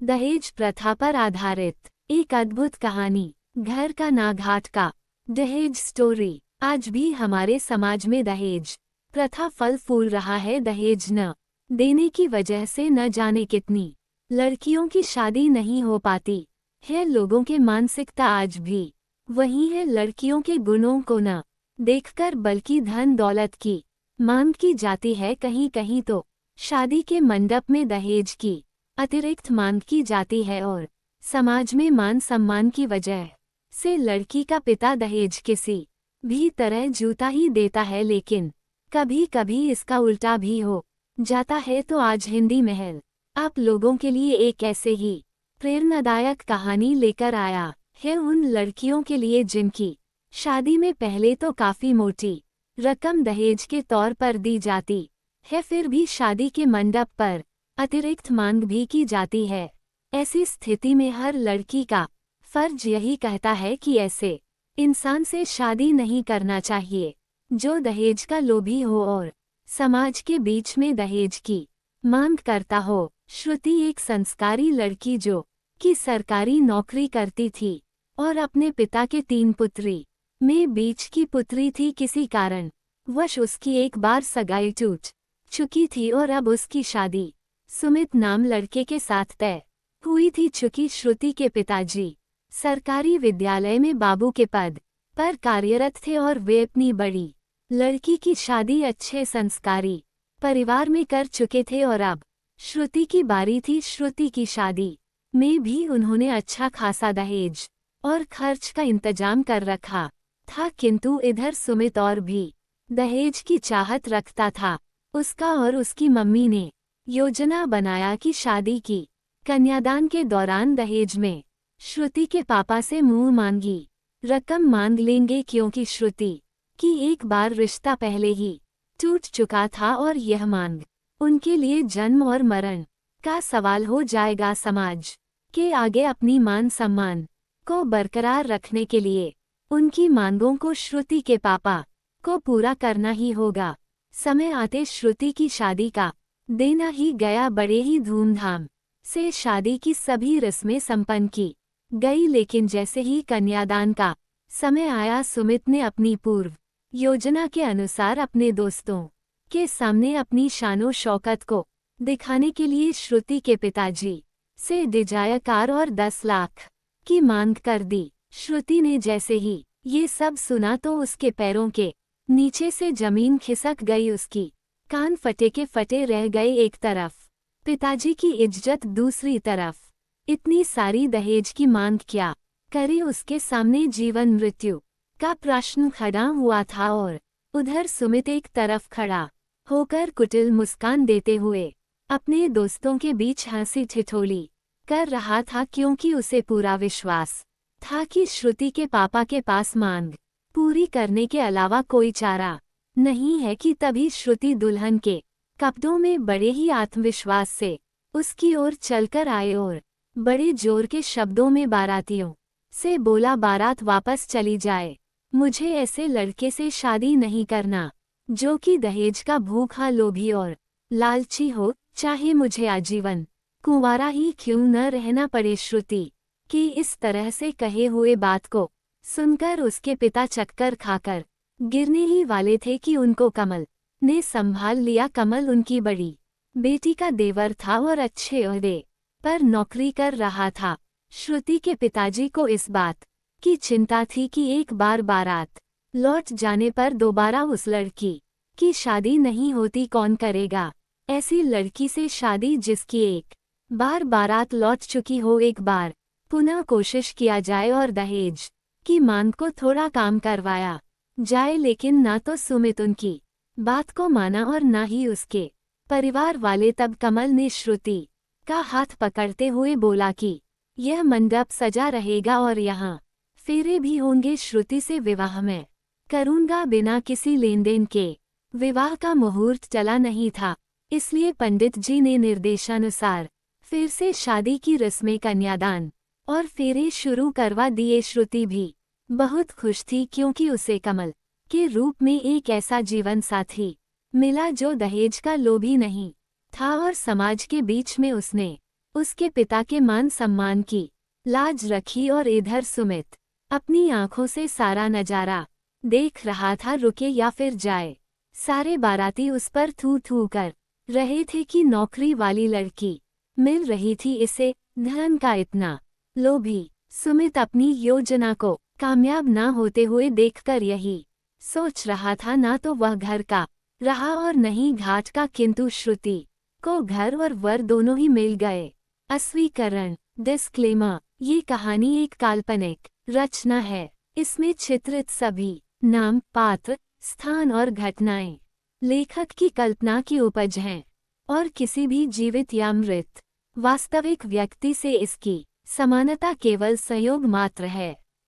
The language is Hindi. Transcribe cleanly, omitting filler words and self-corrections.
दहेज प्रथा पर आधारित एक अद्भुत कहानी, घर का ना घाट का। दहेज स्टोरी। आज भी हमारे समाज में दहेज प्रथा फल फूल रहा है। दहेज न देने की वजह से न जाने कितनी लड़कियों की शादी नहीं हो पाती है। लोगों के मानसिकता आज भी वही है। लड़कियों के गुणों को न देखकर बल्कि धन दौलत की मांग की जाती है। कहीं कहीं तो शादी के मंडप में दहेज की अतिरिक्त मांग की जाती है और समाज में मान सम्मान की वजह से लड़की का पिता दहेज किसी भी तरह जूता ही देता है। लेकिन कभी कभी इसका उल्टा भी हो जाता है। तो आज हिंदी महल आप लोगों के लिए एक ऐसे ही प्रेरणादायक कहानी लेकर आया है, उन लड़कियों के लिए जिनकी शादी में पहले तो काफी मोटी रकम दहेज के तौर पर दी जाती है, फिर भी शादी के मंडप पर अतिरिक्त मांग भी की जाती है। ऐसी स्थिति में हर लड़की का फर्ज यही कहता है कि ऐसे इंसान से शादी नहीं करना चाहिए जो दहेज का लोभी हो और समाज के बीच में दहेज की मांग करता हो। श्रुति एक संस्कारी लड़की जो कि सरकारी नौकरी करती थी और अपने पिता के 3 पुत्री में बीच की पुत्री थी। किसी कारण वश उसकी एक बार सगाई टूट चुकी थी और अब उसकी शादी सुमित नाम लड़के के साथ तय हुई थी। चूंकि श्रुति के पिताजी सरकारी विद्यालय में बाबू के पद पर कार्यरत थे और वे अपनी बड़ी लड़की की शादी अच्छे संस्कारी परिवार में कर चुके थे और अब श्रुति की बारी थी। श्रुति की शादी में भी उन्होंने अच्छा खासा दहेज और खर्च का इंतजाम कर रखा था, किंतु इधर सुमित और भी दहेज की चाहत रखता था। उसका और उसकी मम्मी ने योजना बनाया कि शादी की कन्यादान के दौरान दहेज में श्रुति के पापा से मुंह मांगी रकम मांग लेंगे, क्योंकि श्रुति की एक बार रिश्ता पहले ही टूट चुका था और यह मांग उनके लिए जन्म और मरण का सवाल हो जाएगा। समाज के आगे अपनी मान सम्मान को बरकरार रखने के लिए उनकी मांगों को श्रुति के पापा को पूरा करना ही होगा। समय आते श्रुति की शादी का देना ही गया। बड़े ही धूमधाम से शादी की सभी रस्में संपन्न की गई, लेकिन जैसे ही कन्यादान का समय आया, सुमित ने अपनी पूर्व योजना के अनुसार अपने दोस्तों के सामने अपनी शानो शौकत को दिखाने के लिए श्रुति के पिताजी से डिजायर कार और 10 लाख की मांग कर दी। श्रुति ने जैसे ही ये सब सुना तो उसके पैरों के नीचे से जमीन खिसक गई। उसकी कान फटे के फटे रह गए। एक तरफ पिताजी की इज्जत, दूसरी तरफ इतनी सारी दहेज की मांग क्या करे। उसके सामने जीवन मृत्यु का प्रश्न खड़ा हुआ था और उधर सुमित एक तरफ खड़ा होकर कुटिल मुस्कान देते हुए अपने दोस्तों के बीच हंसी ठिठोली कर रहा था, क्योंकि उसे पूरा विश्वास था कि श्रुति के पापा के पास मांग पूरी करने के अलावा कोई चारा नहीं है। कि तभी श्रुति दुल्हन के कपड़ों में बड़े ही आत्मविश्वास से उसकी ओर चलकर आए और बड़े जोर के शब्दों में बारातियों से बोला, बारात वापस चली जाए। मुझे ऐसे लड़के से शादी नहीं करना जो कि दहेज का भूखा, लोभी और लालची हो, चाहे मुझे आजीवन कुंवारा ही क्यों न रहना पड़े। श्रुति की इस तरह से कहे हुए बात को सुनकर उसके पिता चक्कर खाकर गिरने ही वाले थे कि उनको कमल ने संभाल लिया। कमल उनकी बड़ी बेटी का देवर था और अच्छे ओहदे पर नौकरी कर रहा था। श्रुति के पिताजी को इस बात की चिंता थी कि एक बार बारात लौट जाने पर दोबारा उस लड़की की शादी नहीं होती। कौन करेगा ऐसी लड़की से शादी जिसकी एक बार बारात लौट चुकी हो। एक बार पुनः कोशिश किया जाए और दहेज की मांग को थोड़ा काम करवाया जाए, लेकिन ना तो सुमित उनकी बात को माना और ना ही उसके परिवार वाले। तब कमल ने श्रुति का हाथ पकड़ते हुए बोला कि यह मंडप सजा रहेगा और यहाँ फेरे भी होंगे। श्रुति से विवाह मैं करूँगा बिना किसी लेन देन के। विवाह का मुहूर्त चला नहीं था, इसलिए पंडित जी ने निर्देशानुसार फिर से शादी की रस्में, कन्यादान और फेरे शुरू करवा दिए। श्रुति भी बहुत खुश थी, क्योंकि उसे कमल के रूप में एक ऐसा जीवन साथी मिला जो दहेज का लोभी नहीं था और समाज के बीच में उसने उसके पिता के मान सम्मान की लाज रखी और इधर सुमित अपनी आंखों से सारा नजारा देख रहा था, रुके या फिर जाए। सारे बाराती उस पर थू थू कर रहे थे कि नौकरी वाली लड़की मिल रही थी इसे, धन का इतना लोभी। सुमित अपनी योजना को कामयाब ना होते हुए देखकर यही सोच रहा था, ना तो वह घर का रहा और नहीं घाट का, किंतु श्रुति को घर और वर दोनों ही मिल गए। अस्वीकरण। डिस्क्लेमर, ये कहानी एक काल्पनिक रचना है। इसमें चित्रित सभी नाम, पात्र, स्थान और घटनाएं लेखक की कल्पना की उपज हैं और किसी भी जीवित या मृत वास्तविक व्यक्ति से इसकी समानता केवल संयोग मात्र है।